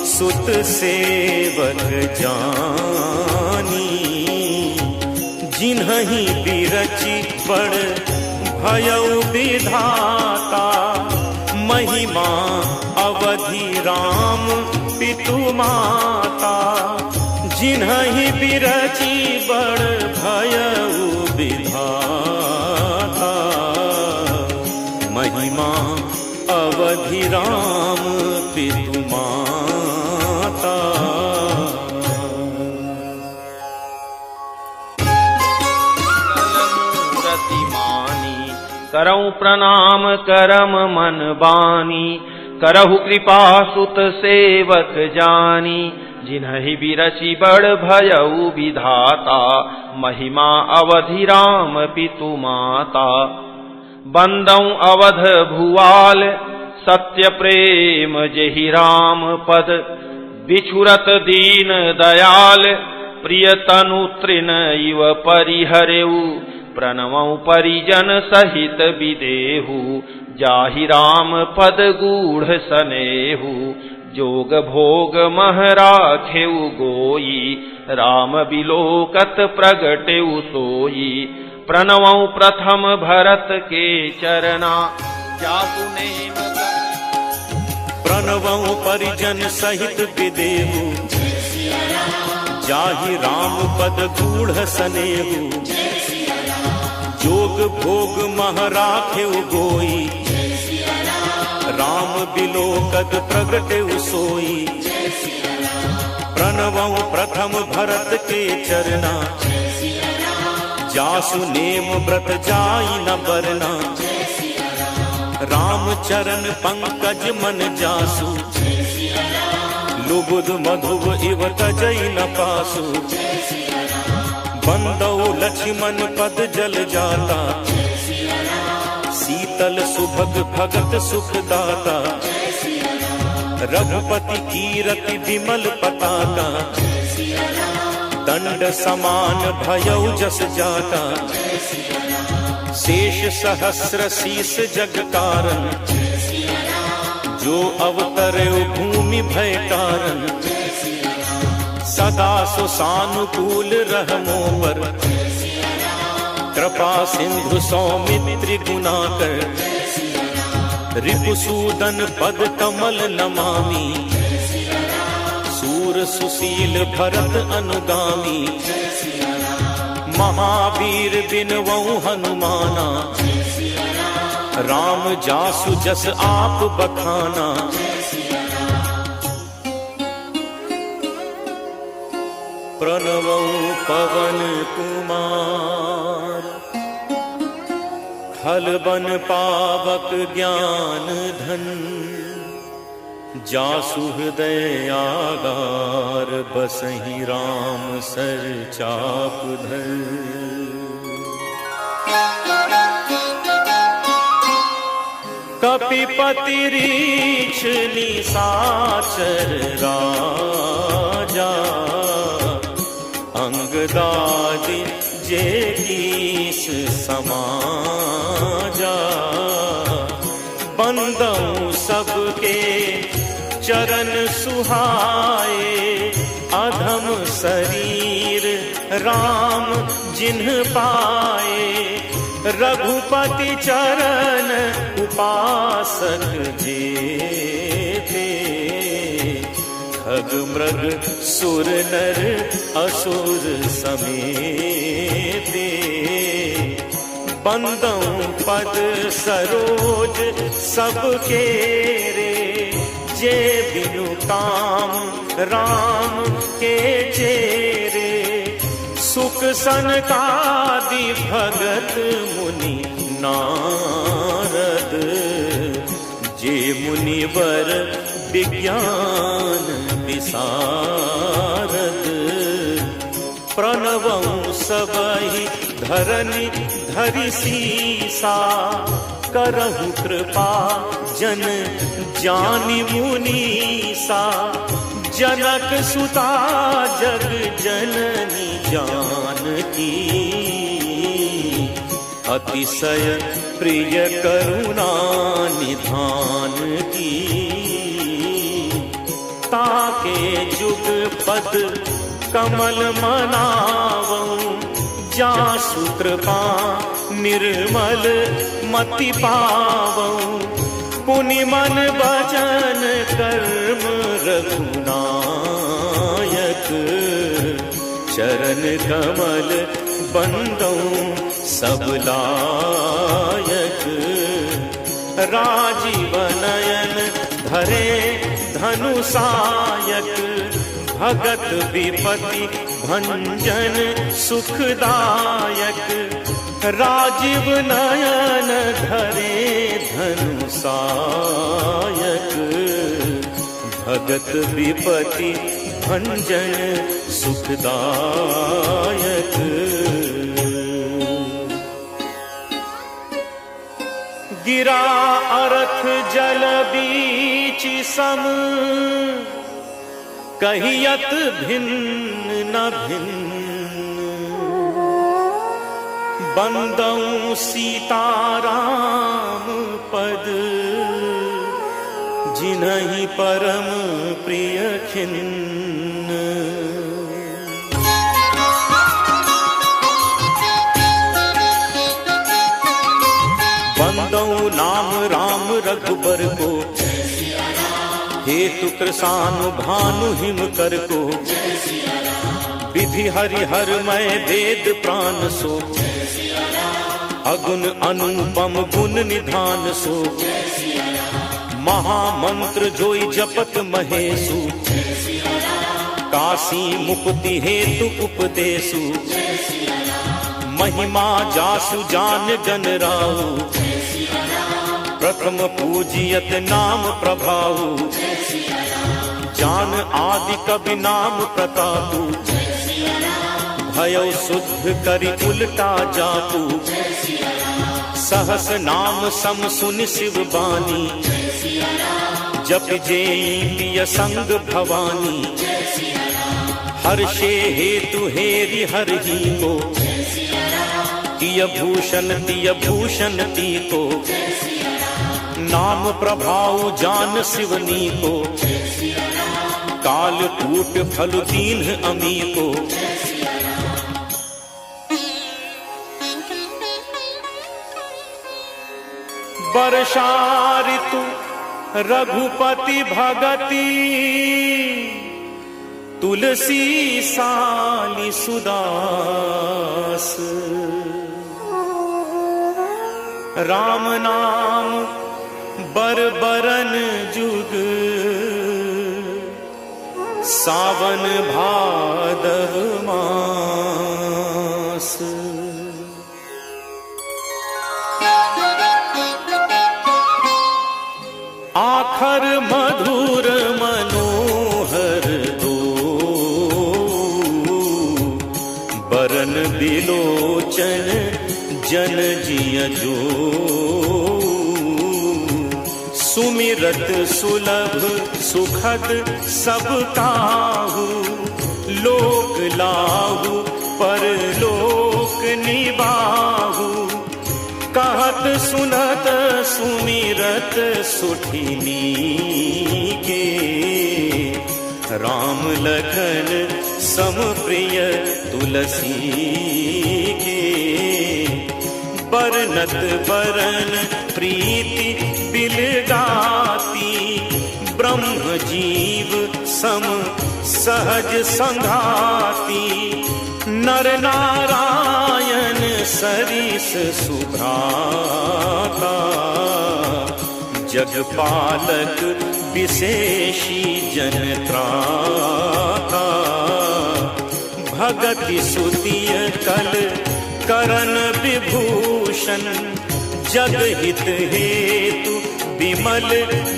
सुत सेवक जानी। जिन्हि बिरचि बड़ भयउ विधाता, महिमा अवधि राम पितु माता। जिन्हि बिरचि बड़ भयउ विधाता, महिमा अवधि राम पितु माता। करऊं प्रणाम करम मन बानी, करहु कृपा सुत सेवक जानी। जिन्हि बिरचि बड़ भयउ विधाता, महिमा अवधि राम पितु माता। बंदौ अवध भुआल सत्य प्रेम जेहि राम पद, बिछुरत दीन दयाल प्रिय तनु तृण इव परिहरेउ। प्रणवं परिजन सहित विदेहु, जाहि राम पद गूढ़ सनेहु। जोग भोग मह राखेउ गोई, राम बिलोकत प्रगटेउ सोई। प्रणवं प्रथम भरत के चरना, जासु नेम। प्रणवं परिजन सहित विदेहु, जाहि राम पद गूढ़ सनेहु। जोग भोग मह राखेउ गोई, राम बिलोकत प्रगटेउ सोई। प्रणवं प्रथम भरत के चरना, जासु नेम व्रत जाई न बरना। राम चरण पंकज मन जासु, लुबुध मधुव इव तजई न पासु। बंदौ लक्ष्मण पद जल जाता, शीतल सुभग भगत सुखदाता। रघुपति कीरति विमल पताका, दंड समान भयउ जस जाता। शेष सहस्र शीस जग कारण, जो अवतरउ भूमि भय कारण। सदा सुसानुकूल रहमो पर, कृपा सिंधु सौमित्र गुणाकर। रिपुसूदन पद कमल नमामि, सूर सुशील भरत अनुगामी। महावीर बिनवऊ हनुमाना, राम जासु जस आप बखाना। प्रणवं पवन कुमार, खल बन पावक ज्ञान धन। जासु हृदय आगार, बसहि राम सर चाप धर। कपिपति रीछ निशाचर राजा, अंगदादि जे कीस समाजा। बंदौ सबके चरण सुहाए, अधम शरीर राम जिन्ह पाए, रघुपति चरण उपासक जे थे। खग मृग सुर नर असुर समेते, बंदों पद सरोज सबके रे। जे बिनु काम राम के चेरे, सुख सनकादि भगत मुनि नारद। जे मुनिवर विज्ञान विशारद, प्रणवं सबहि धरनि धरि सीसा। करहु कृपा जन जानि मुनीसा, जनक सुता जग जननी जानकी। अतिशय प्रिय करुणा निधान की, ताके जुग पद कमल मनावऊं। जासु कृपा निर्मल मति पावऊं। पुनि मन भजन कर्म रघुनायक, चरण कमल बंदों सब लायक। राजीव नयन धरे धनुषायक, भगत विपति भंजन सुखदायक। राजीव नयन धरे धनुषायक, भगत विपति भंजन सुखदायक। गिरा अरथ जल बीच सम, कहियत भिन्न न भिन्न। बंदों सीताराम पद, जिन्हि परम प्रिय खिन्न। बंदों नाम राम रघुबर को, हेतु कृषानु भानु हिम कर को। विधि हरिहर मय वेद प्राण सो, अगुण अनुपम गुण निधान सो। महामंत्र जोई जपत महेशु, काशी मुक्ति हेतु उपदेशु। महिमा जासु जान जन राउ, प्रथम पूजियत नाम प्रभाऊ। जान आदि कवि नाम प्रतापु, भयो शुद्ध करि उल्टा जापू। सहस नाम सम सुनि शिव बानी, जप जेई पिय संग भवानी। हर्षे हेतु हेरि हरहि को, तिय भूषण तिय भूषण ती को। नाम प्रभाव जान शिवनी को, काल कूट फल दीन अमी को। वर्षा ऋतु रघुपति भगति, तुलसी साली सुदास। राम नाम बरबरन जुग, सावन भादव मास। आखर मधुर मनोहर दो, बरन बिलोचन जन जिय जो। सुमिरत सुलभ सुखद सब काहू, लोक लाहू परलोक निबाहू। कहत सुनत सुमिरत सुठिनी के, राम लखन सम प्रिय तुलसी के, बरनत बरन प्रीति बिलगाती, ब्रह्म जीव सम सहज संघाती, नर नारायण सरिस सुभ्राता, जगपालक विशेषी जनत्राता, भगति सुतिय कल करण विभूषण, जगहित हेतु विमल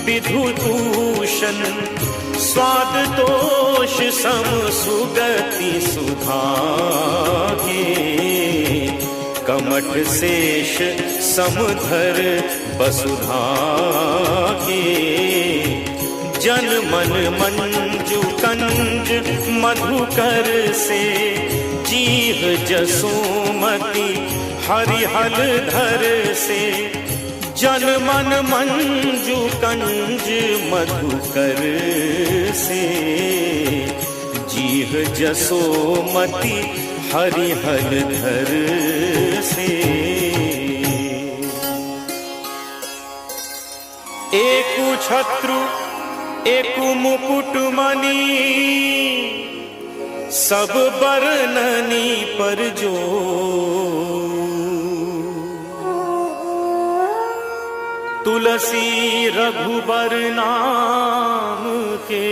विधुभूषण, स्वाद तोष सम सुगति सुधा के, कमठ शेष समधर वसुधा के, जन मन मंजु कंज मधुकर से, जीव जसोमति हरिहल धर से, जन मन मंजु कंज मधुकर से, जीव जसोमति हरिहल धर से। एकु छत्रु एकु मुकुट मणि, सब बरननी पर जो, तुलसी रघुबर नाम के,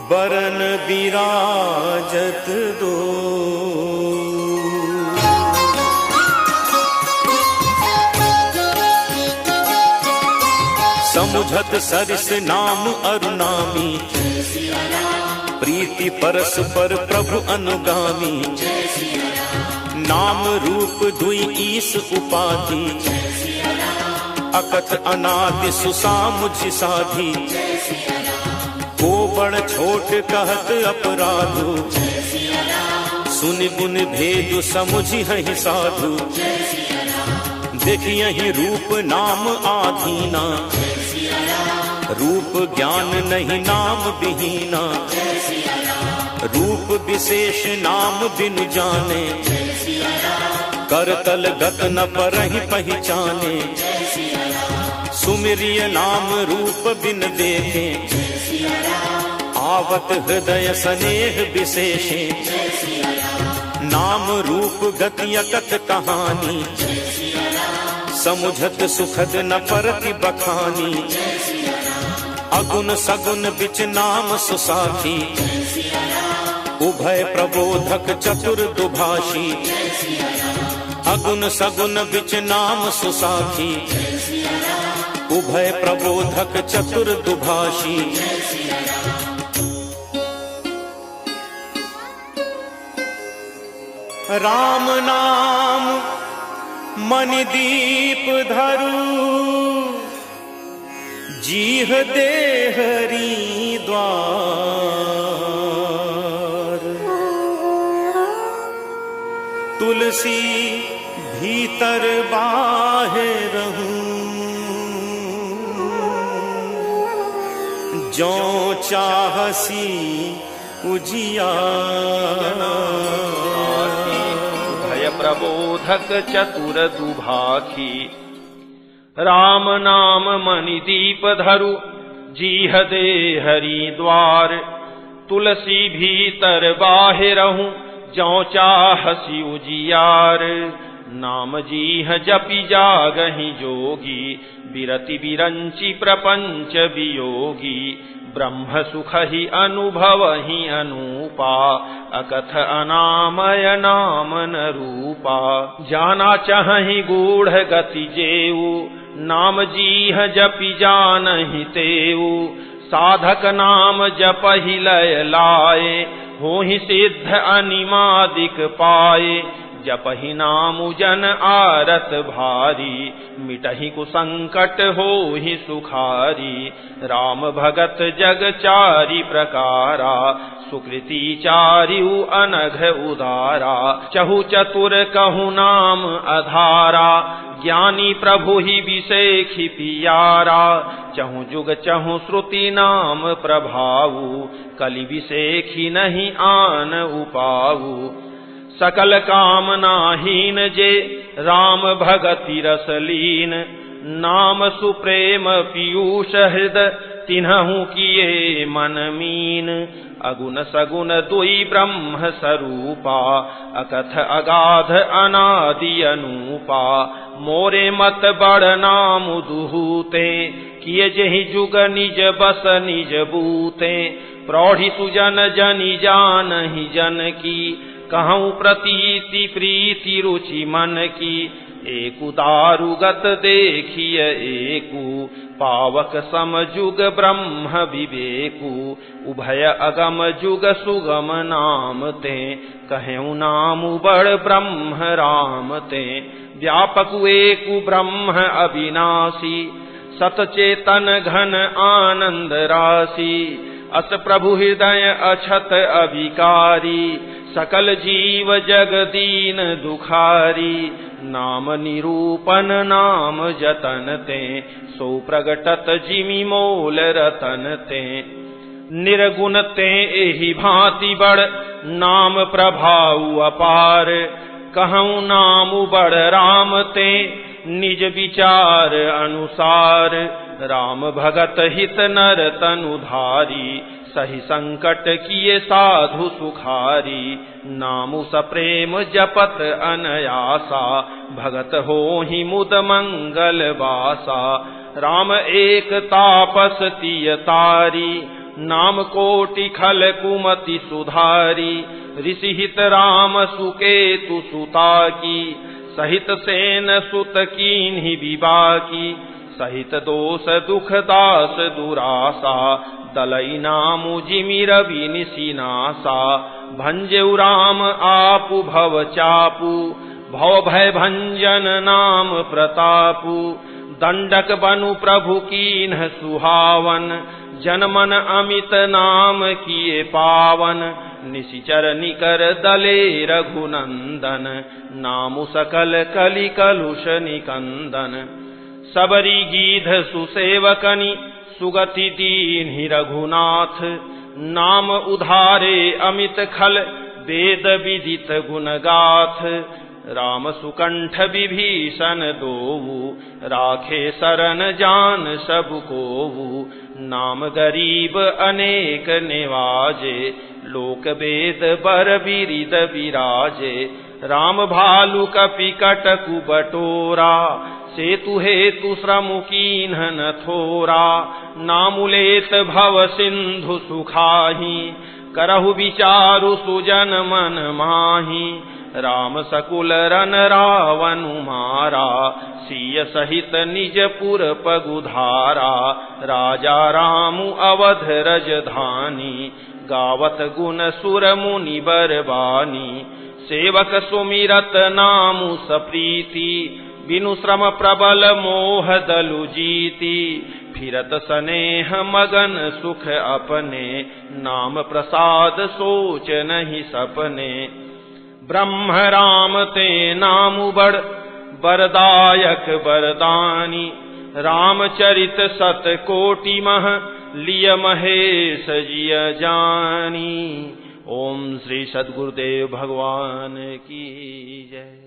बरन विराजत दो। समुझत सरिस नाम अरुनामी, प्रीति परस्पर प्रभु अनुगामी, नाम रूप दुई ईस उपाधि, अकथ अनादि सुसामुझ साधी, को बड़ छोट कहत अपराधु, सुन गुण भेद समुझि हहि साधु, देखियहि रूप नाम आधीना, रूप ज्ञान नहीं नाम विहीना, रूप विशेष नाम बिनु जाने, करतल गत न परहि पहचाने, सुमिरिय नाम रूप बिन देखे, आवत हृदय स्नेह विशेषे, नाम रूप गति अकथ कहानी, समुझत सुखद न परति बखानी, अगुण सगुण बिच नाम सुसाखी, उभय प्रबोधक चतुर दुभाषी, अगुण सगुण बिच नाम सुसाखी, उभय प्रबोधक चतुर दुभाषी, राम नाम मणि दीप धरु, जीह दे हरि द्वार, तुलसी भीतर बाहिर रहूं, जो चाहसी उजियार, भय प्रबोधक चतुर दुभाखी, राम नाम मणि दीप धरु, जीह दे हरि द्वार, तुलसी भीतर बाहिरहूं, जौ चाहसी उजियार, नाम जीह जपि जागहि जोगी, बिरति बिरंचि प्रपंच वियोगी, ब्रह्म सुख ही अनुभव ही अनूपा, अकथ अनामय नाम न रूपा, जाना चाहि गूढ़ गति जेऊ, नाम जीह जपि जानहि तेऊ, साधक नाम जपहि लय लाए, होहि सिद्ध अनिमादिक पाए, जपहि नामु जन आरत भारी, मिटहि कुसंकट होहि सुखारी। राम भगत जग चारि प्रकारा, सुकृति चारिउ अनघ उदारा। चहु चतुर कहु नाम अधारा, ज्ञानी प्रभु ही विशेखि पियारा। चहु जुग चहु श्रुति नाम प्रभाऊ, कलि विशेखि नहीं आन उपाऊ। सकल कामनाहीन जे राम भगति रस लीन, नाम सुप्रेम पीयूष हृदय तिन्हु किए मन मीन। अगुण सगुण दुई ब्रह्म स्वरूपा, अकथ अगाध अनादि अनूपा। मोरे मत बड़ नाम दुहूते, किए जेहि जुग निज बस निज बूते। प्रौढ़ि सुजन जनि जानहि जन की, कहूँ प्रतीति प्रीति रुचि मन की। एकु दारुगत देखिय एकु, पावक सम जुग ब्रह्म विवेकु। उभय अगम जुग सुगम नाम ते, कहूँ नाम बड़ ब्रह्म राम ते। व्यापक एकु ब्रह्म अविनाशी, सतचेतन घन आनंद राशि। अस प्रभु हृदय अछत अविकारी, सकल जीव जग दीन दुखारी। नाम निरूपन नाम जतन ते, सो प्रगटत जिमि मोल रतन ते। निर्गुण ते एहि भांति बड़, नाम प्रभाऊ अपार। कहूँ नाम बड़ राम ते, निज विचार अनुसार। राम भगत हित नर तनुधारी, सही संकट किए साधु सुखारी। नामु सप्रेम जपत अनयासा, भगत होहि मुद मंगल वासा। राम एक तापस तिय तारी, नाम कोटि खल कुमति सुधारी। ऋषि हित राम सुकेतु सुता की, सहित सेन सुत कीन्हि विबाकी। सहित दोष दुख दास दुरासा, दलई नामु जिमि रवि निशिनासा। भंजेउ राम आपु भव चापु, भव भय भंजन नाम प्रतापु। दंडक बनु प्रभु कीन्ह सुहावन, जन मन अमित नाम किए पावन। निशिचर निकर दले रघुनंदन, नामु सकल कलि कलुष निकंदन। सबरी गीध सुसेवकनि, सुगति दीन्हि रघुनाथ। नाम उधारे अमित खल, वेद विदित गुण गाथ। राम सुकंठ विभीषण दोऊ, राखे शरण जान सब कोऊ। नाम गरीब अनेक निवाजे, लोक वेद बर बिरिद विराजे। राम भालु कपि कटकु बटोरा, सेतु हेतु श्रम कीन्ह न थोरा। नामुलेत भव सिंधु सुखाही, करहु विचारु सुजन मन माही। राम सकुल रन रावनु मारा, सिय सहित निजपुर पगुधारा। राजा रामु अवध रजधानी, गावत गुण सुर मुनि बरबानी। सेवक सुमिरत नामु सप्रीति, बिनु श्रम प्रबल मोह दलु जीति। फिरत स्नेह मगन सुख अपने, नाम प्रसाद सोच नहीं सपने। ब्रह्म राम ते नामु बड़, बरदायक बरदानी। रामचरित सत कोटि मह, लिय महेश जिय जानी। ओम श्री सद्गुरुदेव भगवान की जय।